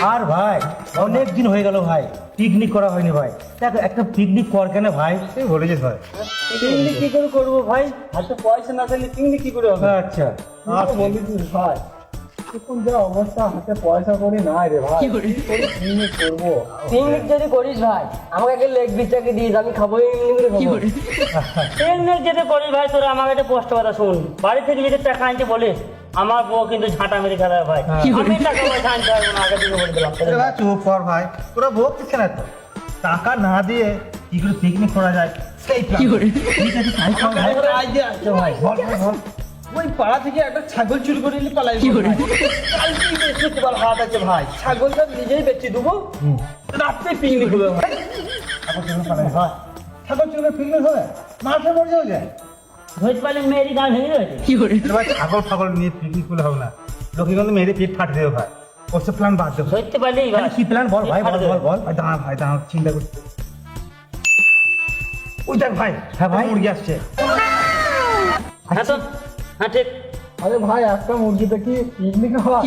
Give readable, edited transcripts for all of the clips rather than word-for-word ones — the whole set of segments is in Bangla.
আর ভাই অনেক দিন হয়ে গেল ভাই, পিকনিক করা হয়নি ভাই। দেখ একটা পিকনিক কর কেন ভাই, তুই বলেছিস ভাই। পিকনিক কি করে করবো ভাই? হাতে পয়সা না থাকলে পিকনিক কি করে হবে? আচ্ছা বলেছিস ভাই, এখন যা অবস্থা হাতে পয়সা করে নাই রে ভাই, পিকনিক করবো। পিকনিক যদি করিস ভাই আমাকে একটা লেগ পিসটাকে দিস, আমি খাবো এমনি করে খাবো। পিকনিক যেতে করিস ভাই, তোরা আমাকে একটা স্পষ্ট কথা শুন। বাড়ি থেকে যদি টাকা আনতে বলিস, আমার বউ কিন্তু ঝাঁটা মেরে খেলা ভাই। আমি টাকা পয়সা আনতে পারবো না, আগে থেকে বলে দিলাম। ভাই চুপ কর ভাই, তোরা বলছিস না তো, টাকা না দিয়ে কি করে পিকনিক করা যায় সেই plan। ঠিক আছে তাই কর ভাই। আইডিয়া আছে ভাই। বল বল বল। ওই পাড়া থেকে একটা ছাগল চুরি করে নিয়ে পালাই কালকেই বেচতে পার হাট আছে ভাই, ছাগলটা নিজেই বেচে দেবো, রাত্রে পিকনিক হবে ভাই। ছাগল চুরি পিকনিক হবে, মাঠে মরে যাওয়া যায়। ধরতে পারলে মেয়েরই গান ভেঙে যাবে। ভাই ছাগল ফাগল নিয়ে পিকনিক করলে হবে না, লোকে কিন্তু মেরে পেট ফাটে দেবে ভাই। ওসব প্ল্যান বাদ দেবো। ধরতে পারলেই ভাই। কি প্ল্যান বল ভাই, বল বল বল। ভাই দাঁড়া ভাই দাঁড়া, চিন্তা করছি। ওই দেখ ভাই, হ্যাঁ ভাই মুরগি আসছে। হ্যাঁ তো, হ্যাঁ ঠিক। আরে ভাই একটা মুরগি দেখি পিকনিক হয়।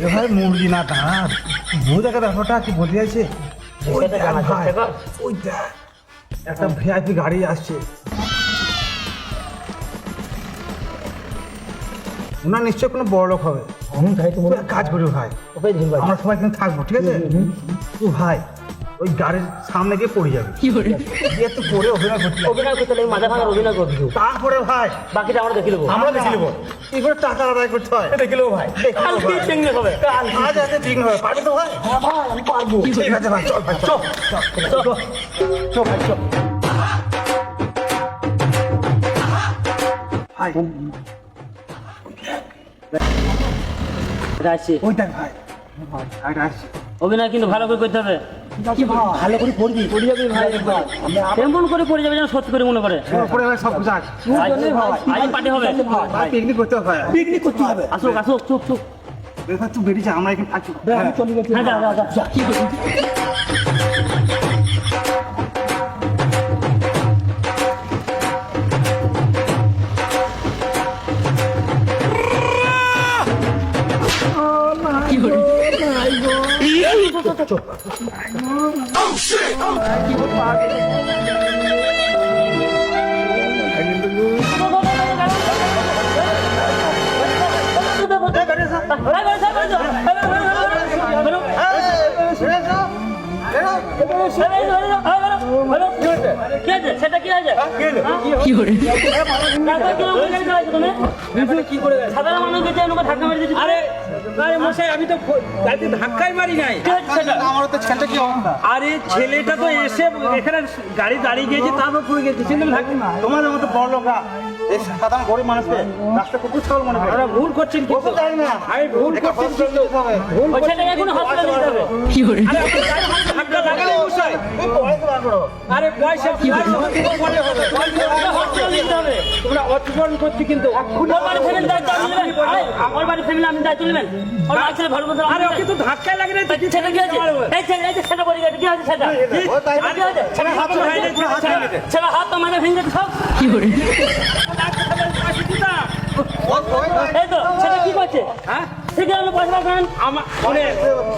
এ ভাই মুরগি না, দাঁড়া বউ দেখা ব্যাপারটা কি বলতে আছে। ওই দেখ ভাই, ওই দেখ একটা ভিআইপি গাড়ি আসছে। ওনার নিশ্চয় কোনো বড় লোক হবে। তুই এক কাজ করি ভাই, আমরা সবাই কিন্তু থাকবো, ঠিক আছে? তুই ভাই ওই গাড়ির সামনে গিয়ে পড়ে যাবে, গিয়ে তুই পড়ে অভিনয় করতে লাগবি। অভিনয় করতে লাগে, মাথা ভাঙার অভিনয় করবি। তারপরে ভাই বাকিটা আমরা দেখে নেবো। আমরা দেখে নেবো কি করে টাকা আদায় করতে হয়, দেখে নেবো ভাই। কালকেই পিকনিক হবে। আজ আছে ঠিক হবে, পারবি তো ভাই? হ্যাঁ ভাই আমি পারবো। ঠিক আছে ভাই, চল ভাই চল চল চল ভাই চল। ভাই আসছি। ওই দেখ ভাই, ভাই আসছে। অভিনয় কিন্তু ভালো করে করতে হবে। ভালো করে পড়বি, পড়ে যাবে ভাই, কেমন করে পড়ে যাবে যেন সত্যি করে মনে করে। পরে ভাই সব কিছু আছে। আজ পার্টি হবে। ভাই পিকনিক করতে হবে, পিকনিক করতে হবে। আসুক আসুক, চুপ চুপ। ভাই তুই বেরিয়ে যা, আমরা এখানে থাকছি। আমি চলে গেছি। হ্যাঁ, যা যা যা। সেটা কি আছে? সাধারণ মানুষ বেঁচে ধাক্কা মেরে দিচ্ছি। আরে মশাই, আমি তো গাড়িতে ধাক্কাই মারি নাই। আমার তো ছেলেটা কি অবস্থা? আরে ছেলেটা তো এসে এখানে গাড়ি দাঁড়িয়ে গিয়েছে, তারপর পড়ে গেছে। তোমাদের মতো বড় লোকরা এই সাধারণ গরিব মানুষকে রাস্তা কুকুর ছাগল মনে করে। আপনারা ভুল করছেন কিন্তু। বলতে চাই না। আরে ভুল করছেন কিন্তু। ভুল ওই ছেলেটাকে এখন হাসপাতালে নিতে হবে। আরে আপনি গাড়ি ধাক্কা লাগালে মশাই। আরে পয়সা কি পরে হবে? হাসপাতালে নিতে হবে। তোমরা অতিক্রম করছি কিন্তু। ওর বাড়ি ফ্যামিলি দায়িত্ব আপনি নেবেন। ওর বাড়ি ফ্যামিলি আপনি দায়িত্ব নেবেন। ওর বাড়ি ছেলে ভালো মতো আরে ওকে তো ধাক্কাই লাগে না। সেটা কি আছে? এই সেটা বলে গেছে, কি আছে সেটা? কি আছে? ছেলে হাত তো মানে ভেঙে গেছে সব। এই তো সেটা কি করছে? হ্যাঁ, ঠিক আছে, আপনি পয়সা পাবেন।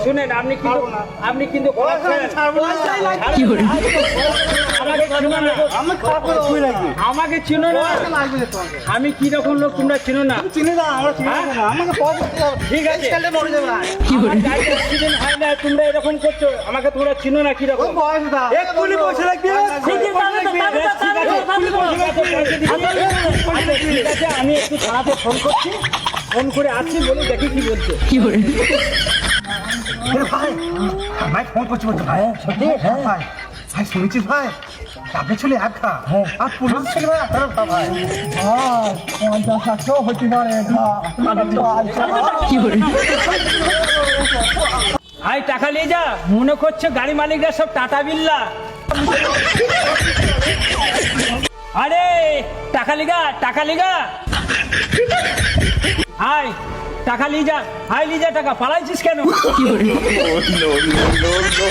শুনেন আপনি কিন্তু আমাকে চিনো না। আমি কি রকম লোক তোমরা চিনো না। চিনি না, আমরা চিনি না, আমাকে পয়সা দিতে হবে। ঠিক আছে, মরে যাবে না। আমার গাড়ি অ্যাক্সিডেন্ট হয় না, তোমরা এরকম করছো। আমাকে তোমরা চিনো না কি রকম। পয়সা দাও। এক্ষুনি পয়সা লাগবে। ঠিক আছে, ঠিক আছে, আমি একটু থানাতে ফোন করছি। ফোন করে আসছি, বলে দেখি কি বলছে। ভাই ভাই ফোন করছি বলতে ভাই, সত্যি? হ্যাঁ ভাই, ভাই শুনেছিস ভাই তাকে চলে একা, আর পুলিশ ছিল না ভাই। 50-100 হতে পারে। ভাই টাকা নিয়ে যা। মনে করছে গাড়ি মালিকরা সব টাটা বিল্লা। আরে টাকা লিগা হাই টাকা নিয়ে যা। হাই নিয়ে যা টাকা। পালাইছিস কেন? no, no, no, no, no.